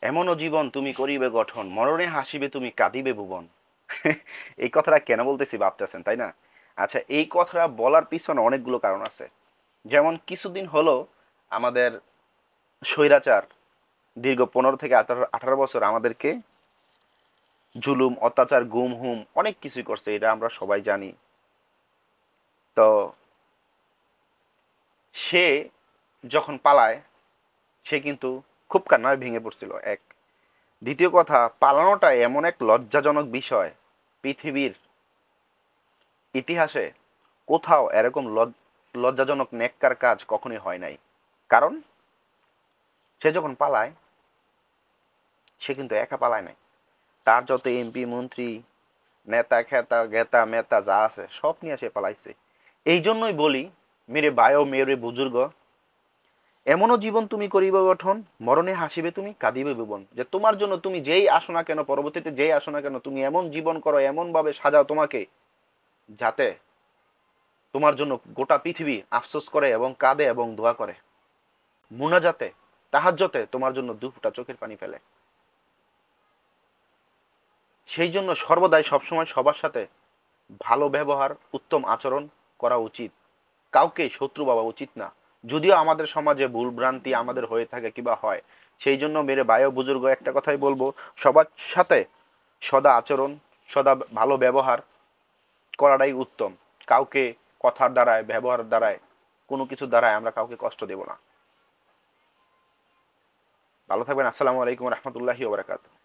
এমনও জীবন তুমি করিবে গঠন, মরণে হাসিবে তুমি কাঁদিবে ভুবন। এই কথাটা কেন বলতেছি ভাবতেছেন, তাই না? আচ্ছা, এই কথাটা বলার পিছনে অনেকগুলো কারণ আছে। যেমন কিছুদিন হলো আমাদের স্বৈরাচার দীর্ঘ 15 থেকে 18 বছর আমাদেরকে জুলুম, অত্যাচার, গুম হুম অনেক কিছুই করছে, এটা আমরা সবাই জানি। তো সে যখন পালায়, সে কিন্তু খুব কান্নায় ভেঙে পড়ছিল, এক। দ্বিতীয় কথা, পালানোটা এমন এক লজ্জাজনক বিষয়, পৃথিবীর ইতিহাসে কোথাও এরকম লজ্জাজনক নেককার কাজ কখনোই হয় নাই। কারণ সে যখন পালায়, সে কিন্তু একা পালায় নাই। তার যত এমপি মন্ত্রী, নেতা খেতা গেতা মেতা যা আছে সব নিয়ে সে পালাইছে। এই জন্যই বলি, মেরে ভাই ও মেরে বুজুর্গ, এমনও জীবন তুমি করিবে গঠন, মরণে হাসিবে তুমি কাঁদিবে ভুবন। যে তোমার জন্য তুমি যেই আসো না কেন, পরবর্তীতে যেই আসো না কেন, তুমি এমন জীবন করো, এমন ভাবে সাজাও তোমাকে, যাতে তোমার জন্য গোটা পৃথিবী আফসোস করে এবং কাঁদে এবং দোয়া করে। মুনাজাতে, তাহাজ্জতে তোমার জন্য দুফোঁটা চোখের পানি ফেলে। সেই জন্য সর্বদাই সবসময় সবার সাথে ভালো ব্যবহার, উত্তম আচরণ করা উচিত। কাউকে শত্রু ভাবা উচিত না। যদিও আমাদের সমাজে ভুল ভ্রান্তি আমাদের হয়ে থাকে কিবা হয়, সেই জন্য মেরে ভাই ও বুজুর্গ একটা কথাই বলবো, সবার সাথে সদা আচরণ, সদা ভালো ব্যবহার করাটাই উত্তম। কাউকে কথার দ্বারায়, ব্যবহার দ্বারায়, কোনো কিছু দ্বারায় আমরা কাউকে কষ্ট দেব না। ভালো থাকবেন। আসসালামু আলাইকুম রহমতুল্লাহি ওয়া বারাকাতুহু।